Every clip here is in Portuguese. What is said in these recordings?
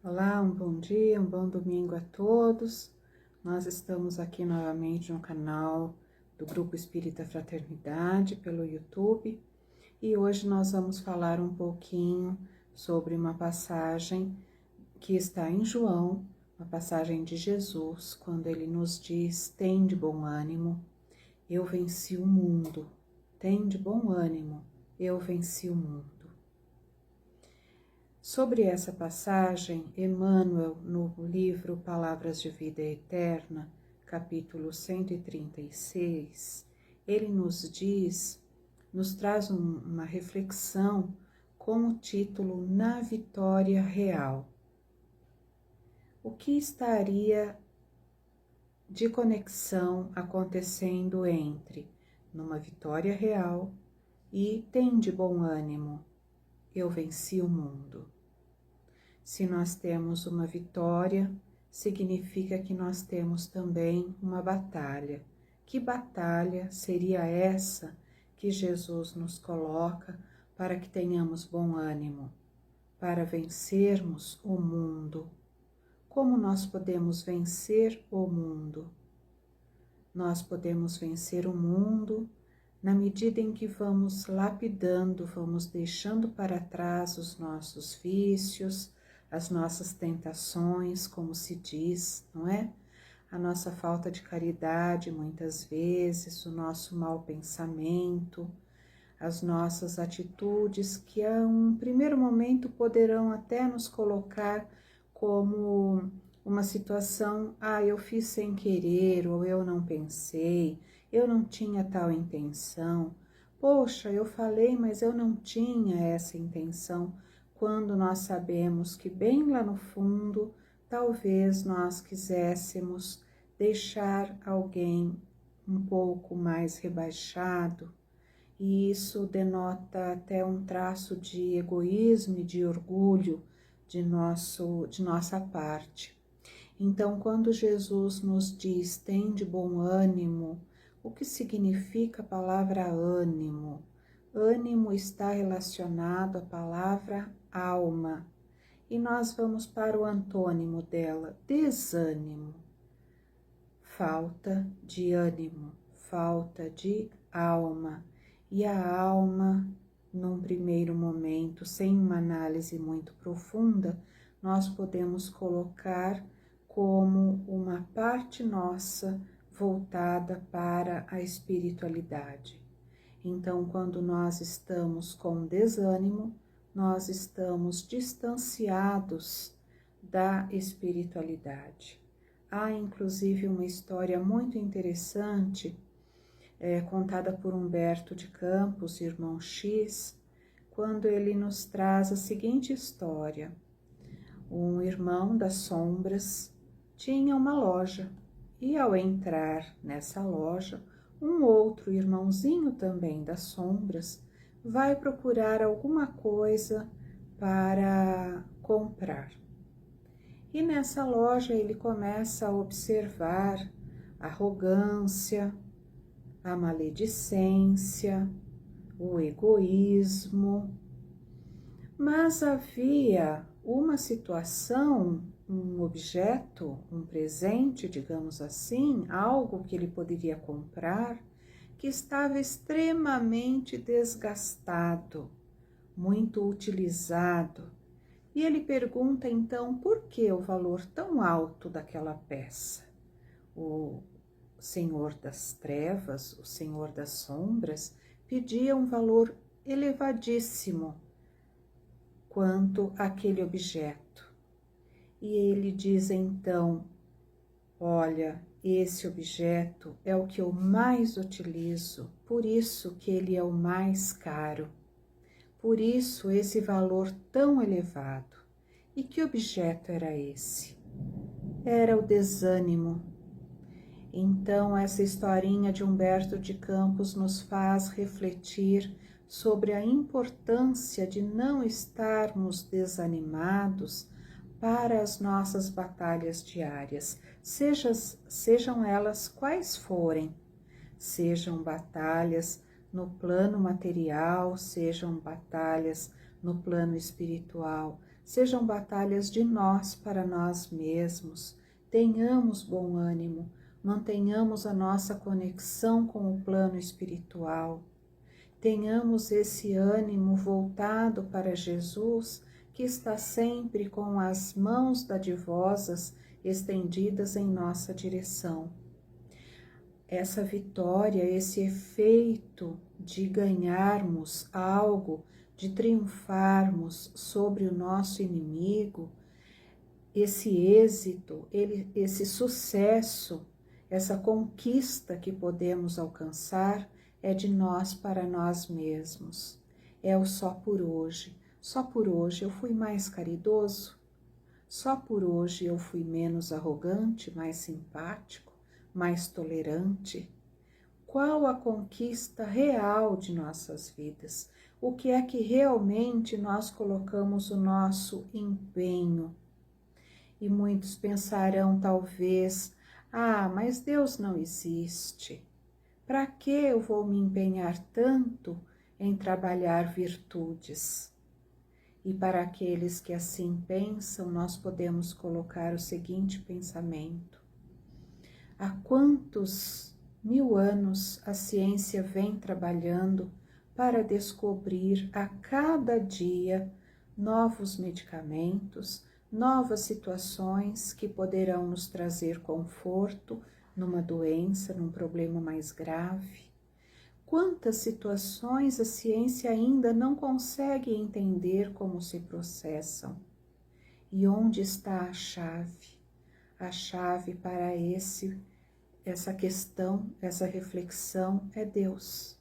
Olá, um bom dia, um bom domingo a todos. Nós estamos aqui novamente no canal do Grupo Espírita Fraternidade pelo YouTube e hoje nós vamos falar um pouquinho sobre uma passagem que está em João, uma passagem de Jesus, quando ele nos diz: "Tende bom ânimo, eu venci o mundo. Tende bom ânimo, eu venci o mundo." Sobre essa passagem, Emmanuel, no livro Palavras de Vida Eterna, capítulo 136, ele nos traz uma reflexão com o título Na Vitória Real. O que estaria de conexão acontecendo entre numa vitória real e tende bom ânimo, eu venci o mundo? Se nós temos uma vitória, significa que nós temos também uma batalha. Que batalha seria essa que Jesus nos coloca para que tenhamos bom ânimo, para vencermos o mundo? Como nós podemos vencer o mundo? Nós podemos vencer o mundo na medida em que vamos lapidando, vamos deixando para trás os nossos vícios, as nossas tentações, como se diz, não é? A nossa falta de caridade, muitas vezes, o nosso mau pensamento, as nossas atitudes que a um primeiro momento poderão até nos colocar como uma situação: eu fiz sem querer, ou eu não pensei, eu não tinha tal intenção. Poxa, eu falei, mas eu não tinha essa intenção. Quando nós sabemos que bem lá no fundo, talvez nós quiséssemos deixar alguém um pouco mais rebaixado, e isso denota até um traço de egoísmo e de orgulho de nossa parte. Então, quando Jesus nos diz: "Tende bom ânimo", o que significa a palavra ânimo? Ânimo está relacionado à palavra alma. E nós vamos para o antônimo dela: desânimo. Falta de ânimo, falta de alma. E a alma, num primeiro momento, sem uma análise muito profunda, nós podemos colocar como uma parte nossa voltada para a espiritualidade. Então, quando nós estamos com desânimo, nós estamos distanciados da espiritualidade. Há inclusive uma história muito interessante contada por Humberto de Campos, irmão X, quando ele nos traz a seguinte história. Um irmão das sombras tinha uma loja e, ao entrar nessa loja, um outro irmãozinho também das sombras vai procurar alguma coisa para comprar. E nessa loja ele começa a observar a arrogância, a maledicência, o egoísmo. Mas havia uma situação, um objeto, um presente, digamos assim, algo que ele poderia comprar, que estava extremamente desgastado, muito utilizado. E ele pergunta então por que o valor tão alto daquela peça. O Senhor das Trevas, o Senhor das Sombras, pedia um valor elevadíssimo quanto àquele objeto. E ele diz então: olha, esse objeto é o que eu mais utilizo, por isso que ele é o mais caro, por isso esse valor tão elevado. E que objeto era esse? Era o desânimo. Então, essa historinha de Humberto de Campos nos faz refletir sobre a importância de não estarmos desanimados para as nossas batalhas diárias, sejam elas quais forem, sejam batalhas no plano material, sejam batalhas no plano espiritual, sejam batalhas de nós para nós mesmos. Tenhamos bom ânimo, mantenhamos a nossa conexão com o plano espiritual. Tenhamos esse ânimo voltado para Jesus, que está sempre com as mãos dadivosas estendidas em nossa direção. Essa vitória, esse efeito de ganharmos algo, de triunfarmos sobre o nosso inimigo, esse êxito, esse sucesso, essa conquista que podemos alcançar é de nós para nós mesmos. É o só por hoje. Só por hoje eu fui mais caridoso. Só por hoje eu fui menos arrogante, mais simpático, mais tolerante. Qual a conquista real de nossas vidas? O que é que realmente nós colocamos o nosso empenho? E muitos pensarão talvez, mas Deus não existe. Para que eu vou me empenhar tanto em trabalhar virtudes? E para aqueles que assim pensam, nós podemos colocar o seguinte pensamento: há quantos 1000 anos a ciência vem trabalhando para descobrir a cada dia novos medicamentos, novas situações que poderão nos trazer conforto numa doença, num problema mais grave? Quantas situações a ciência ainda não consegue entender como se processam? E onde está a chave? A chave para essa questão, essa reflexão é Deus,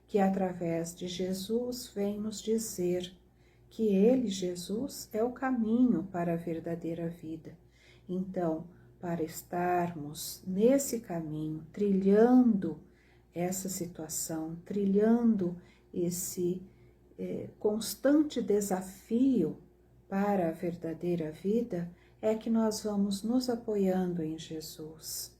que através de Jesus vem nos dizer que Ele, Jesus, é o caminho para a verdadeira vida. Então, para estarmos nesse caminho, trilhando essa situação, trilhando esse constante desafio para a verdadeira vida, é que nós vamos nos apoiando em Jesus.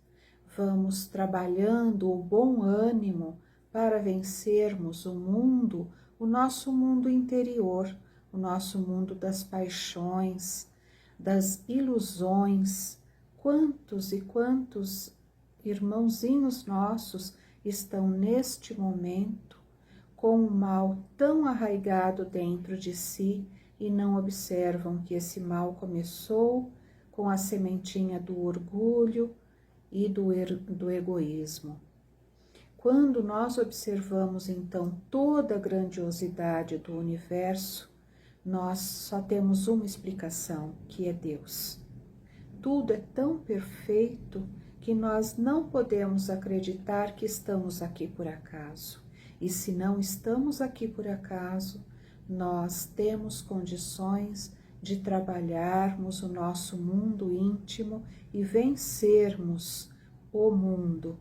Vamos trabalhando o bom ânimo para vencermos o mundo, o nosso mundo interior, o nosso mundo das paixões, das ilusões. Quantos e quantos irmãozinhos nossos estão neste momento com o mal tão arraigado dentro de si e não observam que esse mal começou com a sementinha do orgulho e do egoísmo. Quando nós observamos então toda a grandiosidade do universo, nós só temos uma explicação, que é Deus. Tudo é tão perfeito que nós não podemos acreditar que estamos aqui por acaso. E se não estamos aqui por acaso, nós temos condições de trabalharmos o nosso mundo íntimo e vencermos o mundo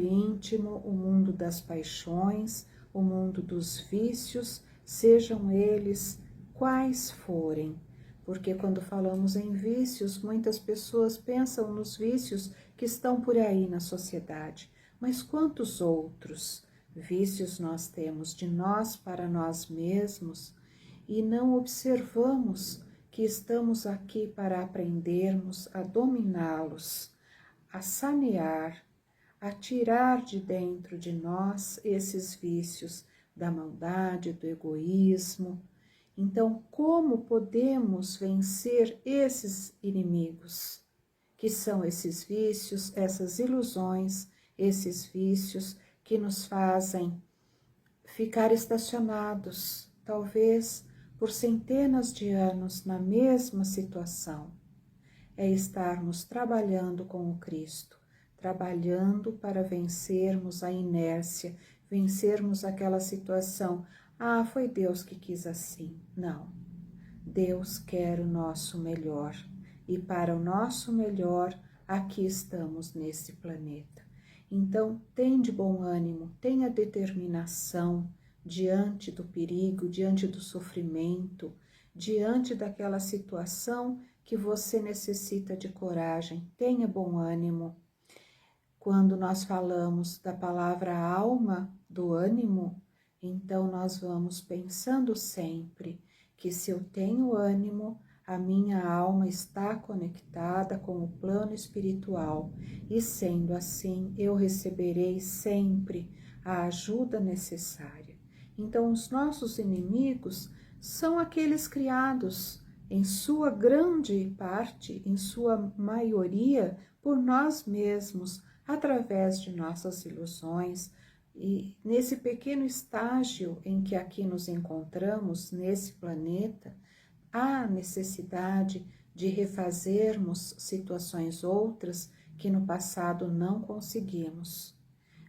íntimo, o mundo das paixões, o mundo dos vícios, sejam eles quais forem. Porque quando falamos em vícios, muitas pessoas pensam nos vícios que estão por aí na sociedade. Mas quantos outros vícios nós temos de nós para nós mesmos e não observamos que estamos aqui para aprendermos a dominá-los, a sanear, a tirar de dentro de nós esses vícios da maldade, do egoísmo. Então, como podemos vencer esses inimigos, que são esses vícios, essas ilusões, esses vícios que nos fazem ficar estacionados, talvez por centenas de anos na mesma situação? É estarmos trabalhando com o Cristo, trabalhando para vencermos a inércia, vencermos aquela situação. Foi Deus que quis assim. Não. Deus quer o nosso melhor. E para o nosso melhor, aqui estamos nesse planeta. Então, tem de bom ânimo, tenha determinação diante do perigo, diante do sofrimento, diante daquela situação que você necessita de coragem. Tenha bom ânimo. Quando nós falamos da palavra alma, do ânimo, então nós vamos pensando sempre que se eu tenho ânimo, a minha alma está conectada com o plano espiritual e, sendo assim, eu receberei sempre a ajuda necessária. Então, os nossos inimigos são aqueles criados, em sua grande parte, em sua maioria, por nós mesmos, através de nossas ilusões. E nesse pequeno estágio em que aqui nos encontramos, nesse planeta, há necessidade de refazermos situações outras que no passado não conseguimos,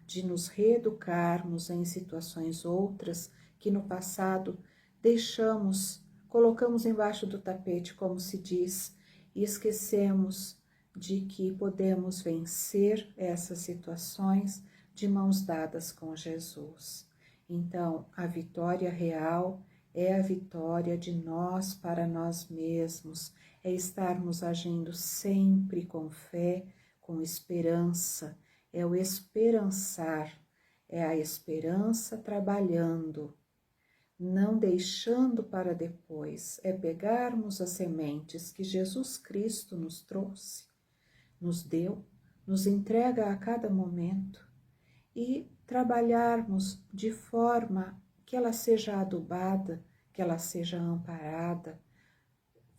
de nos reeducarmos em situações outras que no passado colocamos embaixo do tapete, como se diz, e esquecemos de que podemos vencer essas situações de mãos dadas com Jesus. Então, a vitória real é a vitória de nós para nós mesmos, é estarmos agindo sempre com fé, com esperança, é o esperançar, é a esperança trabalhando, não deixando para depois, é pegarmos as sementes que Jesus Cristo nos trouxe, nos deu, nos entrega a cada momento e trabalharmos de forma que ela seja adubada, que ela seja amparada.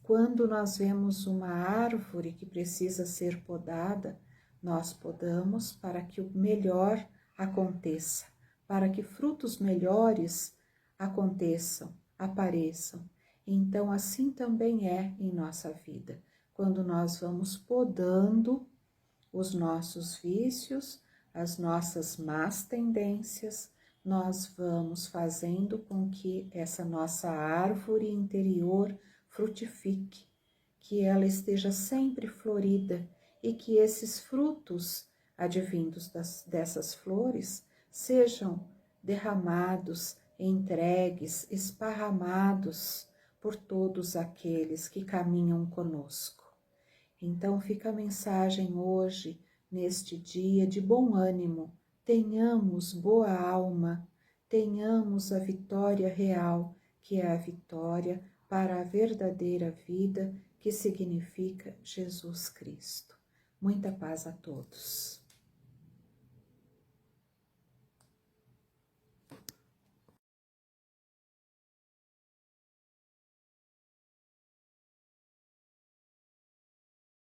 Quando nós vemos uma árvore que precisa ser podada, nós podamos para que o melhor aconteça, para que frutos melhores aconteçam, apareçam. Então, assim também é em nossa vida. Quando nós vamos podando os nossos vícios, as nossas más tendências, nós vamos fazendo com que essa nossa árvore interior frutifique, que ela esteja sempre florida e que esses frutos advindos dessas flores sejam derramados, entregues, esparramados por todos aqueles que caminham conosco. Então fica a mensagem hoje, neste dia de bom ânimo, tenhamos boa alma, tenhamos a vitória real, que é a vitória para a verdadeira vida, que significa Jesus Cristo. Muita paz a todos.